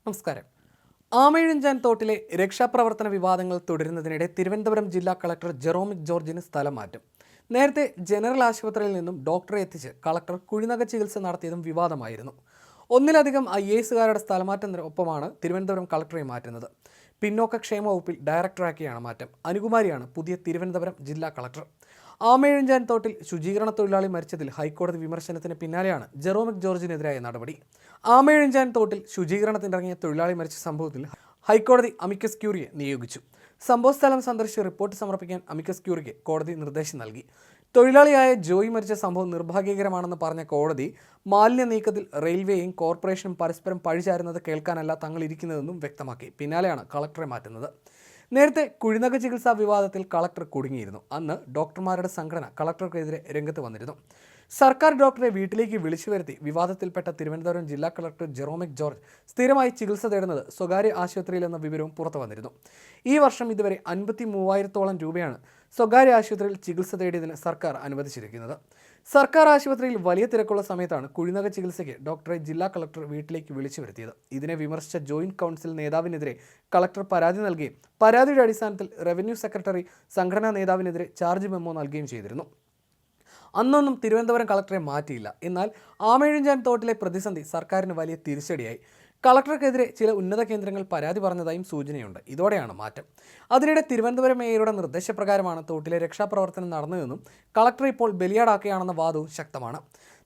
നമസ്കാരം. ആമയിഴഞ്ചാൻ തോട്ടിലെ രക്ഷാപ്രവർത്തന വിവാദങ്ങൾ തുടരുന്നതിനിടെ തിരുവനന്തപുരം ജില്ലാ കളക്ടർ ജെറോമിക് ജോർജിന് സ്ഥലം മാറ്റും. നേരത്തെ ജനറൽ ആശുപത്രിയിൽ നിന്നും ഡോക്ടറെ എത്തിച്ച് കളക്ടർ കുഴിനഖ ചികിത്സ നടത്തിയതും വിവാദമായിരുന്നു. ഒന്നിലധികം IAS-കാരുടെ സ്ഥലമാറ്റത്തിനൊപ്പമാണ് തിരുവനന്തപുരം കളക്ടറെ മാറ്റുന്നത്. പിന്നോക്ക ക്ഷേമ വകുപ്പിൽ ഡയറക്ടറാക്കിയാണ് മാറ്റം. അനുകുമാരിയാണ് പുതിയ തിരുവനന്തപുരം ജില്ലാ കളക്ടർ. ആമയിഴഞ്ചാൻ തോട്ടിൽ ശുചീകരണ തൊഴിലാളി മരിച്ചതിൽ ഹൈക്കോടതി വിമർശനത്തിന് പിന്നാലെയാണ് ജെറോമിക് ജോർജിനെതിരായ നടപടി. ആമയിഴഞ്ചാൻ തോട്ടിൽ ശുചീകരണത്തിനിറങ്ങിയ തൊഴിലാളി മരിച്ച സംഭവത്തിൽ ഹൈക്കോടതി അമിക്കസ് ക്യൂറിയെ നിയോഗിച്ചു. സംഭവസ്ഥലം സന്ദർശിച്ച് റിപ്പോർട്ട് സമർപ്പിക്കാൻ അമിക്കസ് ക്യൂറിക്ക് കോടതി നിർദ്ദേശം നൽകി. തൊഴിലാളിയായ ജോയി മരിച്ച സംഭവം നിർഭാഗ്യകരമാണെന്ന് പറഞ്ഞ കോടതി മാലിന്യ നീക്കത്തിൽ റെയിൽവേയും കോർപ്പറേഷനും പരസ്പരം പഴിചാരുന്നത് കേൾക്കാനല്ല തങ്ങൾ ഇരിക്കുന്നതെന്നും വ്യക്തമാക്കി. പിന്നാലെയാണ് കളക്ടറെ മാറ്റുന്നത്. നേരത്തെ കുഴിനഖ ചികിത്സാ വിവാദത്തിൽ കളക്ടർ കുടുങ്ങിയിരുന്നു. അന്ന് ഡോക്ടർമാരുടെ സംഘടന കളക്ടർക്കെതിരെ രംഗത്ത് വന്നിരുന്നു. സർക്കാർ ഡോക്ടറെ വീട്ടിലേക്ക് വിളിച്ചു വരുത്തി വിവാദത്തിൽപ്പെട്ട തിരുവനന്തപുരം ജില്ലാ കളക്ടർ ജെറോമിക് ജോർജ് സ്ഥിരമായി ചികിത്സ തേടുന്നത് സ്വകാര്യ ആശുപത്രിയിലെന്ന വിവരവും പുറത്തു വന്നിരുന്നു. ഈ വർഷം ഇതുവരെ 53,000-ഓളം രൂപയാണ് സ്വകാര്യ ആശുപത്രിയിൽ ചികിത്സ തേടിയതിന് സർക്കാർ അനുവദിച്ചിരിക്കുന്നത്. സർക്കാർ ആശുപത്രിയിൽ വലിയ തിരക്കുള്ള സമയത്താണ് കുഴിനഖ ചികിത്സയ്ക്ക് ഡോക്ടറെ ജില്ലാ കളക്ടർ വീട്ടിലേക്ക് വിളിച്ചു വരുത്തിയത്. ഇതിനെ വിമർശിച്ച ജോയിന്റ് കൗൺസിൽ നേതാവിനെതിരെ കളക്ടർ പരാതി നൽകുകയും പരാതിയുടെ അടിസ്ഥാനത്തിൽ റവന്യൂ സെക്രട്ടറി സംഘടനാ നേതാവിനെതിരെ ചാർജ് മെമ്മോ നൽകുകയും ചെയ്തിരുന്നു. അന്നൊന്നും തിരുവനന്തപുരം കളക്ടറെ മാറ്റിയില്ല. എന്നാൽ ആമയിഴഞ്ചാൻ തോട്ടിലെ പ്രതിസന്ധി സർക്കാരിന് വലിയ തിരിച്ചടിയായി. കളക്ടർക്കെതിരെ ചില ഉന്നത കേന്ദ്രങ്ങൾ പരാതി പറഞ്ഞതായും സൂചനയുണ്ട്. ഇതോടെയാണ് മാറ്റം. അതിനിടെ തിരുവനന്തപുരം മേയറുടെ നിർദ്ദേശപ്രകാരമാണ് തോട്ടിലെ രക്ഷാപ്രവർത്തനം നടന്നതെന്നും കളക്ടർ ഇപ്പോൾ ബലിയാടാക്കുകയാണെന്ന വാദവും ശക്തമാണ്.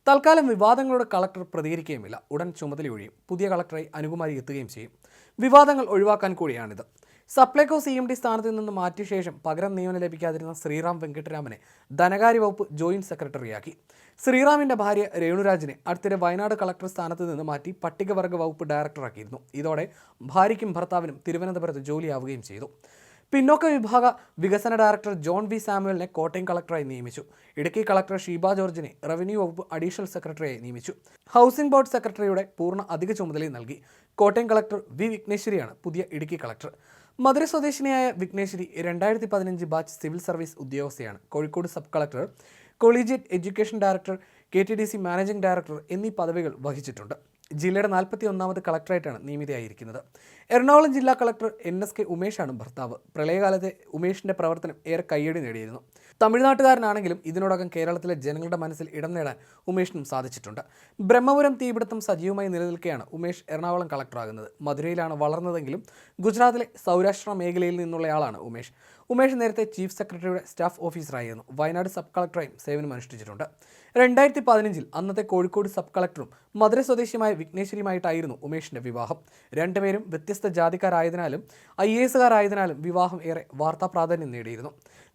തൽക്കാലം വിവാദങ്ങളോട് കളക്ടർ പ്രതികരിക്കുകയുമില്ല. ഉടൻ ചുമതലയൊഴിയും. പുതിയ കളക്ടറായി അനുകുമാരി എത്തുകയും ചെയ്യും. വിവാദങ്ങൾ ഒഴിവാക്കാൻ കൂടിയാണിത്. സപ്ലൈകോ CMD സ്ഥാനത്ത് നിന്ന് മാറ്റിയ ശേഷം പകരം നിയമനം ലഭിക്കാതിരുന്ന ശ്രീറാം വെങ്കിട്ടരാമനെ ധനകാര്യ വകുപ്പ് ജോയിന്റ് സെക്രട്ടറിയാക്കി. ശ്രീറാമിന്റെ ഭാര്യ രേണുരാജിനെ അടുത്തിടെ വയനാട് കളക്ടർ സ്ഥാനത്ത് നിന്ന് മാറ്റി പട്ടികവർഗ വകുപ്പ് ഡയറക്ടറാക്കിയിരുന്നു. ഇതോടെ ഭാര്യയ്ക്കും ഭർത്താവിനും തിരുവനന്തപുരത്ത് ജോലിയാവുകയും ചെയ്തു. പിന്നോക്ക വിഭാഗ വികസന ഡയറക്ടർ ജോൺ V. സാമുവലിനെ കോട്ടയം കളക്ടറായി നിയമിച്ചു. ഇടുക്കി കളക്ടർ ഷീബ ജോർജിനെ റവന്യൂ വകുപ്പ് അഡീഷണൽ സെക്രട്ടറിയായി നിയമിച്ചു. ഹൗസിംഗ് ബോർഡ് സെക്രട്ടറിയുടെ പൂർണ്ണ അധിക ചുമതലയും നൽകി. Kottayam collector V. വിഘ്നേശ്വരിയാണ് പുതിയ ഇടുക്കി കളക്ടർ. മധുര സ്വദേശിനിയായ വിഘ്നേശ്വരി 2015 ബാച്ച് സിവിൽ സർവീസ് ഉദ്യോഗസ്ഥയാണ്. Kozhikode sub collector, collegiate education director, KTDC managing director എന്നീ പദവികൾ വഹിച്ചിട്ടുണ്ട്. ജില്ലയുടെ 41ാമത് കളക്ടറായിട്ടാണ് നിയമിതയായിരിക്കുന്നത്. എറണാകുളം ജില്ലാ കളക്ടർ NSK ഉമേഷാണ് ഭർത്താവ്. പ്രളയകാലത്തെ ഉമേഷിന്റെ പ്രവർത്തനം ഏറെ കയ്യടി നേടിയിരുന്നു. തമിഴ്നാട്ടുകാരനാണെങ്കിലും ഇതിനോടകം കേരളത്തിലെ ജനങ്ങളുടെ മനസ്സിൽ ഇടം നേടാൻ ഉമേഷിനും സാധിച്ചിട്ടുണ്ട്. ബ്രഹ്മപുരം തീപിടുത്തം സജീവമായി നിലനിൽക്കെയാണ് ഉമേഷ് എറണാകുളം കളക്ടറാകുന്നത്. മധുരയിലാണ് വളർന്നതെങ്കിലും ഗുജറാത്തിലെ സൗരാഷ്ട്ര മേഖലയിൽ നിന്നുള്ളയാളാണ് ഉമേഷ്. ഉമേഷ് നേരത്തെ ചീഫ് സെക്രട്ടറിയുടെ സ്റ്റാഫ് ഓഫീസറായിരുന്നു. വയനാട് സബ് കളക്ടറായും സേവനമനുഷ്ഠിച്ചിട്ടുണ്ട്. 2015 അന്നത്തെ കോഴിക്കോട് സബ് കളക്ടറും മധുര സ്വദേശിയുമായ വിഘ്നേശ്വരിയുമായിട്ടായിരുന്നു ഉമേഷിന്റെ വിവാഹം. രണ്ടുപേരും വ്യത്യസ്ത ജാതിക്കാരായതിനാലും IAS-കാരായതിനാലും വിവാഹം ഏറെ വാർത്താ പ്രാധാന്യം നേടിയിരുന്നു.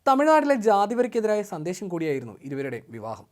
തമിഴ്നാട്ടിലെ ജാതിവരിക്കെതിരായ സന്ദേശം കൂടിയായിരുന്നു ഇരുവരുടെയും വിവാഹം.